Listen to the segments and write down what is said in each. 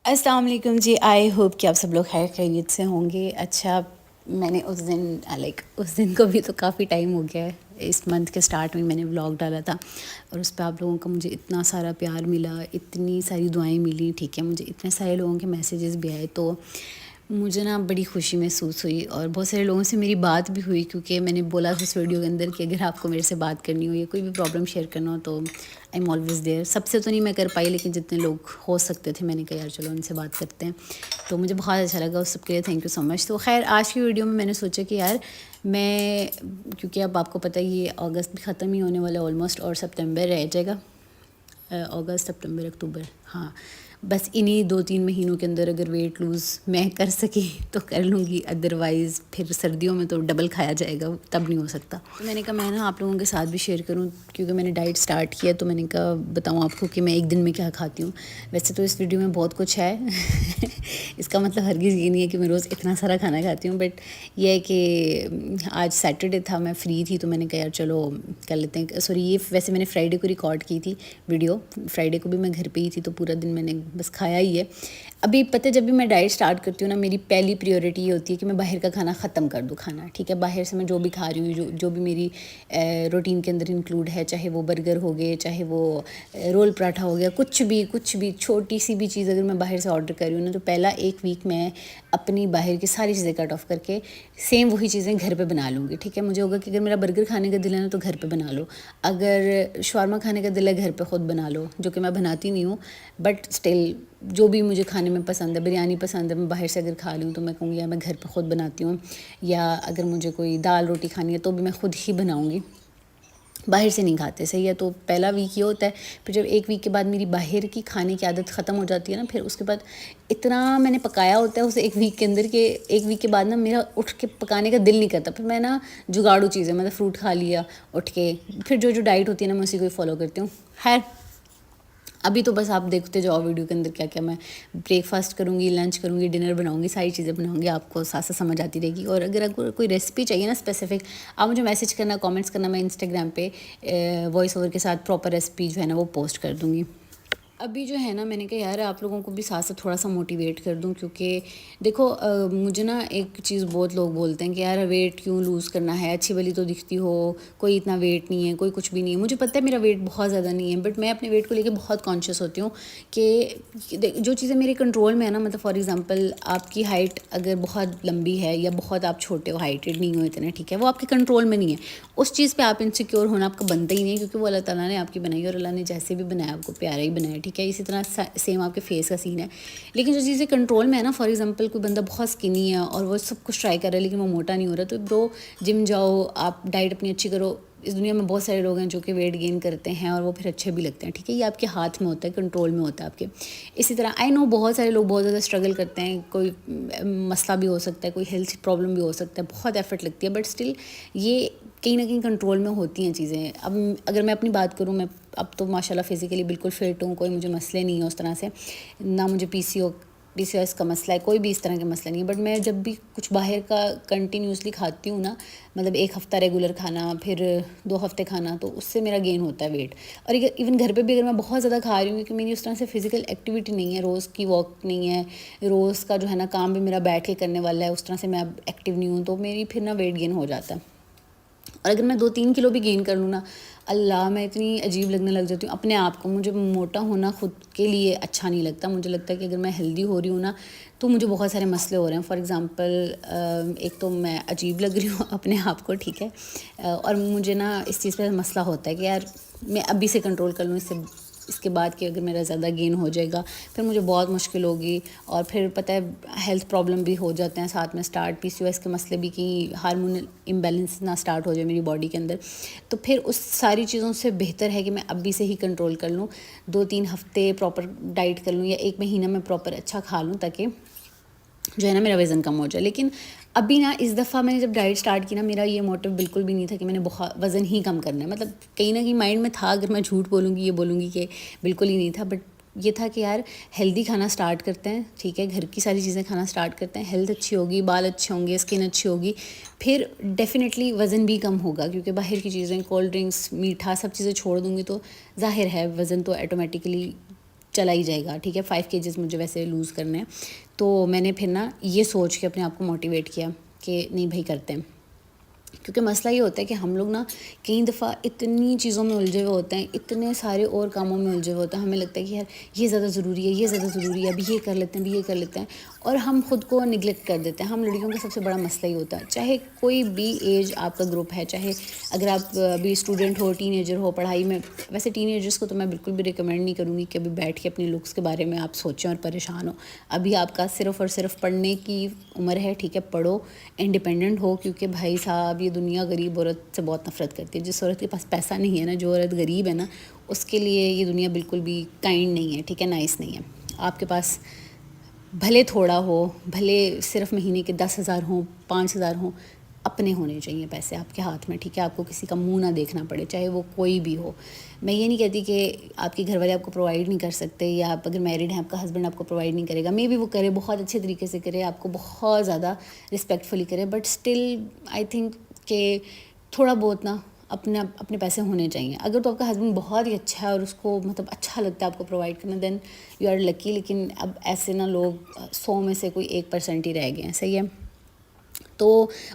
السلام علیکم جی. I hope کہ آپ سب لوگ خیر خیریت سے ہوں گے. اچھا, میں نے اس دن کو بھی تو کافی ٹائم ہو گیا ہے. اس منتھ کے اسٹارٹ میں نے ولاگ ڈالا تھا اور اس پہ آپ لوگوں کا مجھے اتنا سارا پیار ملا, اتنی ساری دعائیں ملی. ٹھیک ہے, مجھے اتنے سارے لوگوں کے میسیجز بھی آئے تو مجھے نا بڑی خوشی محسوس ہوئی. اور بہت سارے لوگوں سے میری بات بھی ہوئی, کیونکہ میں نے بولا تھا اس ویڈیو کے اندر کہ اگر آپ کو میرے سے بات کرنی ہو یا کوئی بھی پرابلم شیئر کرنا ہو تو آئی ایم آلویز دیئر. سب سے تو نہیں میں کر پائی, لیکن جتنے لوگ ہو سکتے تھے میں نے کہا یار چلو ان سے بات کرتے ہیں. تو مجھے بہت اچھا لگا, اس سب کے لیے تھینک یو سو مچ. تو خیر, آج کی ویڈیو میں نے سوچا کہ یار میں, کیونکہ اب آپ کو پتہ ہی یہ اگست بھی ختم ہی ہونے والا ہے آلموسٹ, اور سپتمبر رہ جائے گا. اگست, سپتمبر, اکتوبر, ہاں بس انہی 2-3 مہینوں کے اندر اگر ویٹ لوز میں کر سکی تو کر لوں گی, ادروائز پھر سردیوں میں تو ڈبل کھایا جائے گا, تب نہیں ہو سکتا. تو میں نے کہا میں نا آپ لوگوں کے ساتھ بھی شیئر کروں, کیونکہ میں نے ڈائٹ سٹارٹ کیا تو میں نے کہا بتاؤں آپ کو کہ میں ایک دن میں کیا کھاتی ہوں. ویسے تو اس ویڈیو میں بہت کچھ ہے اس کا مطلب ہرگز یہ نہیں ہے کہ میں روز اتنا سارا کھانا کھاتی ہوں, بٹ یہ ہے کہ آج سیٹرڈے تھا, میں فری تھی تو میں نے کہا یار چلو کر لیتے ہیں. سوری, یہ ویسے میں نے فرائیڈے کو ریکارڈ کی تھی ویڈیو. فرائیڈے کو بھی میں گھر پہ ہی تھی تو پورا دن میں نے بس کھایا ہی ہے. ابھی پتہ جب بھی میں ڈائٹ سٹارٹ کرتی ہوں نا, میری پہلی پریورٹی یہ ہوتی ہے کہ میں باہر کا کھانا ختم کر دوں کھانا. ٹھیک ہے, باہر سے میں جو بھی کھا رہی ہوں, جو بھی میری روٹین کے اندر انکلوڈ ہے, چاہے وہ برگر ہو گئے, چاہے وہ رول پراٹھا ہو گیا, کچھ بھی چھوٹی سی بھی چیز اگر میں باہر سے آرڈر کر رہی ہوں نا, تو پہلا ایک ویک میں اپنی باہر کی ساری چیزیں کٹ آف کر کے سیم وہی چیزیں گھر پہ بنا لوں گی. ٹھیک ہے, مجھے ہوگا کہ اگر میرا برگر کھانے کا دل ہے نا تو گھر پہ بنا لو, اگر شاورما کھانے کا دل ہے گھر پہ خود بنا لو, جو کہ میں بناتی نہیں ہوں, بٹ اسٹل جو بھی مجھے کھانے میں پسند ہے, بریانی پسند ہے, میں باہر سے اگر کھا لوں تو میں کہوں گی یا میں گھر پہ خود بناتی ہوں. یا اگر مجھے کوئی دال روٹی کھانی ہے تو بھی میں خود ہی بناؤں گی, باہر سے نہیں کھاتے. صحیح ہے, تو پہلا ویک یہ ہوتا ہے. پھر جب ایک ویک کے بعد میری باہر کی کھانے کی عادت ختم ہو جاتی ہے نا, پھر اس کے بعد اتنا میں نے پکایا ہوتا ہے اسے ایک ویک کے اندر کہ ایک ویک کے بعد نا میرا اٹھ کے پکانے کا دل نہیں کرتا. پھر میں نا جگاڑو چیزیں, مطلب فروٹ کھا لیا اٹھ کے, پھر جو ڈائٹ ہوتی ہے نا میں اسی کو فالو کرتی ہوں. خیر, ابھی تو بس آپ دیکھتے جاؤ ویڈیو کے اندر کیا کیا میں بریک فاسٹ کروں گی, لنچ کروں گی, ڈنر بناؤں گی, ساری چیزیں بناؤں گی, آپ کو ساتھ ساتھ سمجھ آتی رہے گی. اور اگر کوئی ریسیپی چاہیے نا اسپیسیفک, آپ مجھے میسیج کرنا, کامنٹس کرنا, میں انسٹاگرام پہ وائس اوور کے ساتھ پراپر ریسیپی جو ہے نا وہ پوسٹ کر دوں گی. ابھی جو ہے نا میں نے کہا یار آپ لوگوں کو بھی ساتھ ساتھ تھوڑا سا موٹیویٹ کر دوں, کیونکہ دیکھو مجھے نا ایک چیز بہت لوگ بولتے ہیں کہ یار ویٹ کیوں لوز کرنا ہے, اچھی بلی تو دکھتی ہو, کوئی اتنا ویٹ نہیں ہے, کوئی کچھ بھی نہیں ہے. مجھے پتہ ہے میرا ویٹ بہت زیادہ نہیں ہے, بٹ میں اپنے ویٹ کو لے کے بہت کانشیس ہوتی ہوں کہ جو چیزیں میرے کنٹرول میں ہے نا, مطلب فار ایگزامپل آپ کی ہائٹ اگر بہت لمبی ہے یا بہت آپ چھوٹے ہو, ہائٹیڈ نہیں ہو اتنے, ٹھیک ہے, وہ آپ کے کنٹرول میں نہیں ہے. اس چیز پہ آپ انسیکیور ہونا آپ کا بنتا ہی نہیں, کیونکہ وہ اللہ تعالیٰ نے آپ کی بنائی, اور اللہ نے جیسے بھی بنایا آپ کو پیارا ہی بنایا. ٹھیک ہے, اسی طرح سیم آپ کے فیس کا سین ہے. لیکن جو چیزیں کنٹرول میں ہے نا, فار ایگزامپل کوئی بندہ بہت اسکنی ہے اور وہ سب کچھ ٹرائی کر رہا ہے لیکن وہ موٹا نہیں ہو رہا, تو برو جم جاؤ, آپ ڈائٹ اپنی اچھی کرو. اس دنیا میں بہت سارے لوگ ہیں جو کہ ویٹ گین کرتے ہیں اور وہ پھر اچھے بھی لگتے ہیں. ٹھیک ہے, یہ آپ کے ہاتھ میں ہوتا ہے, کنٹرول میں ہوتا ہے آپ کے. اسی طرح آئی نو بہت سارے لوگ بہت زیادہ اسٹرگل کرتے ہیں, کوئی مسئلہ بھی ہو سکتا ہے, کوئی ہیلتھ پرابلم بھی ہو سکتا ہے, بہت ایفرٹ لگتی ہے, بٹ اسٹل یہ کہیں نہ کہیں کنٹرول میں ہوتی ہیں چیزیں. اب اگر میں اپنی بات کروں, میں اب تو ماشاء اللہ فزیکلی بالکل فٹ ہوں, کوئی مجھے مسئلے نہیں ہیں اس طرح سے, نہ مجھے پی سی او ایس کا مسئلہ ہے, کوئی بھی اس طرح کے مسئلہ نہیں ہے. بٹ میں جب بھی کچھ باہر کا کنٹینیوسلی کھاتی ہوں نا, مطلب ایک ہفتہ ریگولر کھانا, پھر 2 ہفتے کھانا, تو اس سے میرا گین ہوتا ہے ویٹ. اور ایون گھر پہ بھی اگر میں بہت زیادہ کھا رہی ہوں, کیونکہ میری اس طرح سے فزیکل ایکٹیویٹی نہیں ہے, روز کی واک نہیں ہے, روز کا جو ہے نا کام بھی میرا بیٹھ کے کرنے والا ہے, اس طرح سے میں اب ایکٹیو نہیں ہوں, تو میری پھر نا ویٹ گین ہو جاتا ہے. اور اگر میں 2-3 کلو بھی گین کر لوں نا, اللہ میں اتنی عجیب لگنے لگ جاتی ہوں اپنے آپ کو. مجھے موٹا ہونا خود کے لیے اچھا نہیں لگتا. مجھے لگتا ہے کہ اگر میں ہیلدی ہو رہی ہوں نا تو مجھے بہت سارے مسئلے ہو رہے ہیں. فار ایگزامپل ایک تو میں عجیب لگ رہی ہوں اپنے آپ کو, ٹھیک ہے, اور مجھے نا اس چیز پہ مسئلہ ہوتا ہے کہ یار میں ابھی سے کنٹرول کر لوں, اس کے بعد کہ اگر میرا زیادہ گین ہو جائے گا پھر مجھے بہت مشکل ہوگی. اور پھر پتہ ہے ہیلتھ پرابلم بھی ہو جاتے ہیں ساتھ میں اسٹارٹ, پی سی او ایس کے مسئلے بھی, کہ ہارمونل امبیلنس نہ اسٹارٹ ہو جائے میری باڈی کے اندر. تو پھر اس ساری چیزوں سے بہتر ہے کہ میں ابھی سے ہی کنٹرول کر لوں, 2-3 ہفتے پراپر ڈائٹ کر لوں, یا 1 مہینہ میں پراپر اچھا کھا لوں, تاکہ جو ہے نا میرا وزن کم ہو جائے. لیکن ابھی نا اس دفعہ میں نے جب ڈائٹ سٹارٹ کی نا, میرا یہ موٹیو بالکل بھی نہیں تھا کہ میں نے بہت وزن ہی کم کرنا ہے. مطلب کہیں نہ کہیں مائنڈ میں تھا, اگر میں جھوٹ بولوں گی یہ بولوں گی کہ بالکل ہی نہیں تھا, بٹ یہ تھا کہ یار ہیلدی کھانا سٹارٹ کرتے ہیں, ٹھیک ہے, گھر کی ساری چیزیں کھانا سٹارٹ کرتے ہیں, ہیلتھ اچھی ہوگی, بال اچھے ہوں گے, اسکن اچھی ہوگی, پھر ڈیفینیٹلی وزن بھی کم ہوگا. کیونکہ باہر کی چیزیں, کولڈ ڈرنکس, میٹھا, سب چیزیں چھوڑ دوں گی تو ظاہر ہے وزن تو آٹومیٹکلی چلا ہی جائے گا, ٹھیک ہے. 5 kgs مجھے ویسے لوز کرنے ہیں. تو میں نے پھر نا یہ سوچ کے اپنے آپ کو موٹیویٹ کیا کہ نہیں بھائی کرتے ہیں. کیونکہ مسئلہ یہ ہوتا ہے کہ ہم لوگ نا کئی دفعہ اتنی چیزوں میں الجھے ہوئے ہوتے ہیں, اتنے سارے اور کاموں میں الجھے ہوئے ہوتے ہیں, ہمیں لگتا ہے کہ یار یہ زیادہ ضروری ہے, یہ زیادہ ضروری ہے, ابھی یہ کر لیتے ہیں, ابھی یہ کر لیتے ہیں, اور ہم خود کو نگلیکٹ کر دیتے ہیں. ہم لڑکیوں کا سب سے بڑا مسئلہ ہی ہوتا ہے, چاہے کوئی بھی ایج آپ کا گروپ ہے, چاہے اگر آپ ابھی اسٹوڈنٹ ہو, ٹین ایجر ہو, پڑھائی میں. ویسے ٹین ایجرس کو تو میں بالکل بھی ریکمینڈ نہیں کروں گی کہ ابھی بیٹھ کے اپنے لکس کے بارے میں آپ سوچیں اور پریشان ہو. ابھی آپ کا صرف اور صرف پڑھنے کی عمر ہے, ٹھیک ہے, پڑھو, انڈیپینڈنٹ ہو. کیونکہ بھائی صاحب یہ دنیا غریب عورت سے بہت نفرت کرتی ہے. جس عورت کے پاس پیسہ نہیں ہے نا, جو عورت غریب ہے نا, اس کے لیے یہ دنیا بالکل بھی کائنڈ نہیں ہے, ٹھیک ہے, نائس نہیں ہے. آپ کے پاس بھلے تھوڑا ہو, بھلے صرف مہینے کے 10,000 ہوں, 5,000 ہوں, اپنے ہونے چاہیے پیسے آپ کے ہاتھ میں, ٹھیک ہے. آپ کو کسی کا منہ نہ دیکھنا پڑے, چاہے وہ کوئی بھی ہو. میں یہ نہیں کہتی کہ آپ کے گھر والے آپ کو پرووائڈ نہیں کر سکتے, یا آپ اگر میرڈ ہیں آپ کا ہسبینڈ آپ کو پرووائڈ نہیں کرے گا. مے بی وہ کرے, بہت اچھے طریقے سے کرے, آپ کو بہت زیادہ رسپیکٹفلی کرے, بٹ اسٹل آئی تھنک کہ تھوڑا بہت نا اپنے پیسے ہونے چاہیے. اگر تو آپ کا ہسبینڈ بہت ہی اچھا ہے اور اس کو مطلب اچھا لگتا ہے آپ کو پرووائڈ کرنا, دین یو آر لکی. لیکن اب ایسے نا لوگ 100 میں سے کوئی 1% ہی رہ گئے ہیں, صحیح ہے. تو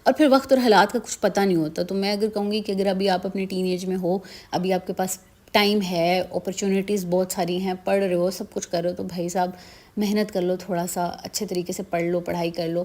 اور پھر وقت اور حالات کا کچھ پتہ نہیں ہوتا. تو میں اگر کہوں گی کہ اگر ابھی آپ اپنے ٹین ایج میں ہو, ابھی آپ کے پاس ٹائم ہے, اپرچونیٹیز بہت ساری ہیں, پڑھ رہے ہو, سب کچھ کر رہے ہو, تو بھائی صاحب محنت کر لو, تھوڑا سا اچھے طریقے سے پڑھ لو, پڑھائی کر لو.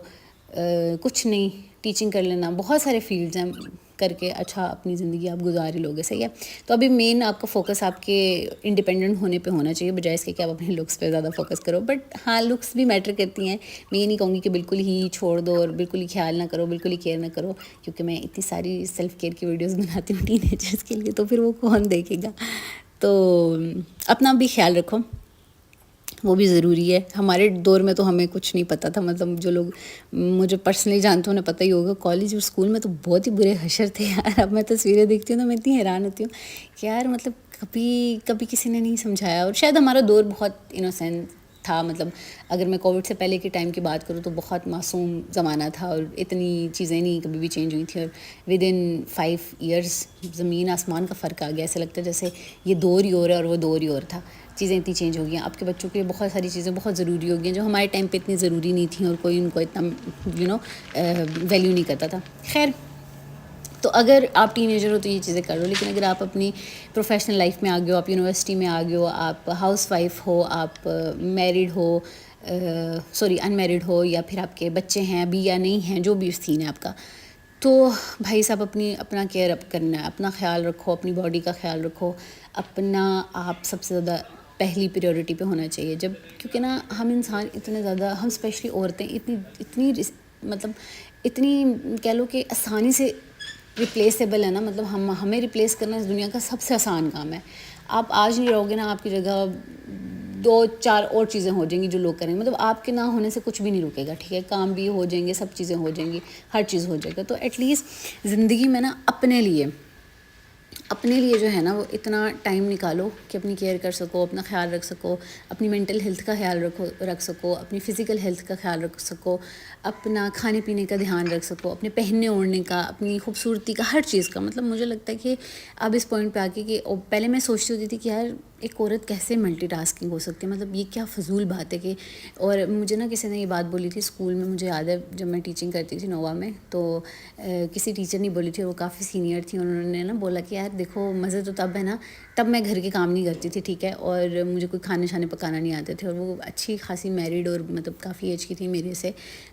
کچھ نہیں, ٹیچنگ کر لینا, بہت سارے فیلڈز ہیں, کر کے اچھا اپنی زندگی آپ گزار ہی لوگے, صحیح ہے. تو ابھی مین آپ کا فوکس آپ کے انڈیپینڈنٹ ہونے پہ ہونا چاہیے, بجائے اس کے کہ آپ اپنے لکس پہ زیادہ فوکس کرو. بٹ ہاں, لکس بھی میٹر کرتی ہیں. میں یہ نہیں کہوں گی کہ بالکل ہی چھوڑ دو اور بالکل ہی خیال نہ کرو, بالکل ہی کیئر نہ کرو, کیونکہ میں اتنی ساری سیلف کیئر کی ویڈیوز بناتی ہوں ٹین ایجرس کے لیے, تو پھر وہ کون دیکھے گا. تو اپنا بھی خیال رکھو, وہ بھی ضروری ہے. ہمارے دور میں تو ہمیں کچھ نہیں پتہ تھا, مطلب جو لوگ مجھے پرسنلی جانتے ہیں انہیں پتہ ہی ہوگا, کالج اور اسکول میں تو بہت ہی برے حشر تھے یار. اب میں تصویریں دیکھتی ہوں تو میں اتنی حیران ہوتی ہوں کہ یار مطلب کبھی کسی نے نہیں سمجھایا. اور شاید ہمارا دور بہت انوسینٹ تھا, مطلب اگر میں کووڈ سے پہلے کے ٹائم کی بات کروں تو بہت معصوم زمانہ تھا, اور اتنی چیزیں نہیں کبھی بھی چینج ہوئی تھیں. اور ود ان 5 ایئرس زمین آسمان کا فرق آ گیا. ایسا لگتا ہے جیسے یہ دور ہی اور ہے اور وہ دور ہی اور تھا. چیزیں اتنی چینج ہو گئی ہیں. آپ کے بچوں کے لیے بہت ساری چیزیں بہت ضروری ہو گئی ہیں جو ہمارے ٹائم پہ اتنی ضروری نہیں تھیں, اور کوئی ان کو اتنا ویلیو نہیں کرتا تھا. خیر, تو اگر آپ ٹین ایجر ہو تو یہ چیزیں کر لو. لیکن اگر آپ اپنی پروفیشنل لائف میں آ گئے ہو, آپ یونیورسٹی میں آ گئے ہو, آپ ہاؤس وائف ہو, آپ میرڈ ہو, ان میرڈ ہو, یا پھر آپ کے بچے ہیں ابھی یا نہیں ہیں, جو بھی سین ہے آپ کا, تو بھائی صاحب اپنا کیئر اپ کرنا ہے, اپنا خیال رکھو, اپنی باڈی کا خیال رکھو. اپنا آپ سب سے زیادہ پہلی پریورٹی پہ ہونا چاہیے. جب کیونکہ نا ہم انسان اتنے زیادہ, ہم اسپیشلی عورتیں اتنی مطلب اتنی کہہ لو کہ آسانی سے ریپلیسیبل ہے نا. مطلب ہمیں ریپلیس کرنا اس دنیا کا سب سے آسان کام ہے. آپ آج نہیں رہو گے نا, آپ کی جگہ 2-4 اور چیزیں ہو جائیں گی جو لوگ کریں گے. مطلب آپ کے نہ ہونے سے کچھ بھی نہیں رکے گا, ٹھیک ہے. کام بھی ہو جائیں گے, سب چیزیں ہو جائیں گی, ہر چیز ہو جائے گا. تو ایٹ لیسٹ زندگی میں نا اپنے لیے جو ہے نا وہ اتنا ٹائم نکالو کہ اپنی کیئر کر سکو, اپنا خیال رکھ سکو, اپنی مینٹل ہیلتھ کا خیال رکھ سکو, اپنی فزیکل ہیلتھ کا خیال رکھ سکو, اپنا کھانے پینے کا دھیان رکھ سکو, اپنے پہننے اوڑھنے کا, اپنی خوبصورتی کا, ہر چیز کا. مطلب مجھے لگتا ہے کہ اب اس پوائنٹ پہ آ کے کہ پہلے میں سوچتی ہوتی تھی کہ یار ایک عورت کیسے ملٹی ٹاسکنگ ہو سکتی ہے, مطلب یہ کیا فضول بات ہے کہ. اور مجھے نا کسی نے یہ بات بولی تھی اسکول میں, مجھے یاد ہے جب میں ٹیچنگ کرتی تھی نووا میں, تو کسی ٹیچر نے بولی تھی, وہ کافی سینئر تھی, انہوں نے نا بولا کہ یار دیکھو مزے تو تب ہے نا تب میں گھر کے کام نہیں کرتی تھی, ٹھیک ہے, اور مجھے کوئی کھانے شانے پکانا نہیں آتے تھے. اور وہ اچھی خاصی میرڈ اور مطلب کافی ایج کی تھی میرے سے.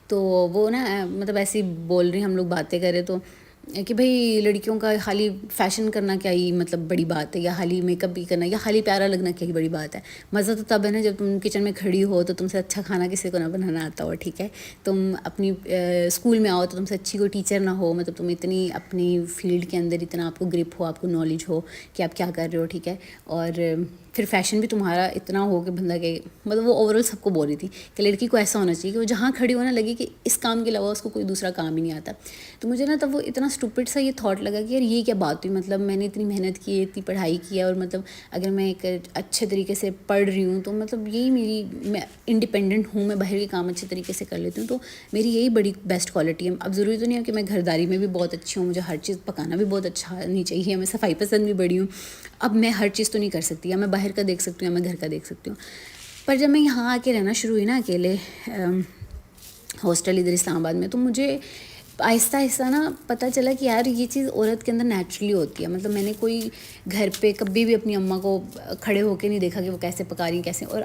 تو وہ نا مطلب ایسی بول رہی, ہم لوگ باتیں کریں تو کہ بھائی لڑکیوں کا خالی فیشن کرنا کیا ہی مطلب بڑی بات ہے, یا خالی میک اپ بھی کرنا, یا خالی پیارا لگنا کیا ہی بڑی بات ہے. مزہ تو تب ہے نا جب تم کچن میں کھڑی ہو تو تم سے اچھا کھانا کسی کو نہ بنانا آتا ہو, ٹھیک ہے. تم اپنی اسکول میں آؤ تو تم سے اچھی کوئی ٹیچر نہ ہو, مطلب تم اتنی اپنی فیلڈ کے اندر اتنا آپ کو گرپ ہو, آپ کو نالج ہو کہ آپ کیا کر رہے ہو, ٹھیک ہے. اور پھر فیشن بھی تمہارا اتنا ہو کہ بندہ کہ مطلب وہ اوور آل سب کو بول رہی تھی کہ لڑکی کو ایسا ہونا چاہیے کہ وہ جہاں کھڑی ہونا لگے کہ اس کام کے علاوہ اس کو کوئی دوسرا کام ہی نہیں آتا. تو مجھے نا تب وہ اتنا اسٹوپڈ سا یہ تھاٹ لگا کہ یار یہ کیا بات ہوئی, مطلب میں نے اتنی محنت کی ہے, اتنی پڑھائی کی ہے, اور مطلب اگر میں ایک اچھے طریقے سے پڑھ رہی ہوں تو مطلب یہی میں انڈیپینڈنٹ ہوں, میں باہر کے کام اچھے طریقے سے کر لیتی ہوں, تو میری یہی بڑی بیسٹ کوالٹی ہے. اب ضروری تو نہیں ہے کہ میں گھرداری میں بھی بہت اچھی ہوں, مجھے ہر چیز پکانا بھی بہت اچھا نہیں چاہیے, میں صفائی پسند بھی بڑی ہوں. اب میں ہر چیز تو نہیں کر سکتی, یا میں باہر کا دیکھ سکتی ہوں یا میں گھر کا دیکھ سکتی ہوں. پر جب میں یہاں آ کے رہنا شروع ہوئی نا اکیلے ہاسٹل ادھر اسلام آباد میں, تو مجھے آہستہ آہستہ نا پتہ چلا کہ یار یہ چیز عورت کے اندر نیچرلی ہوتی ہے. مطلب میں نے کوئی گھر پہ کبھی بھی اپنی اماں کو کھڑے ہو کے نہیں دیکھا کہ وہ کیسے پکا رہی ہیں کیسے, اور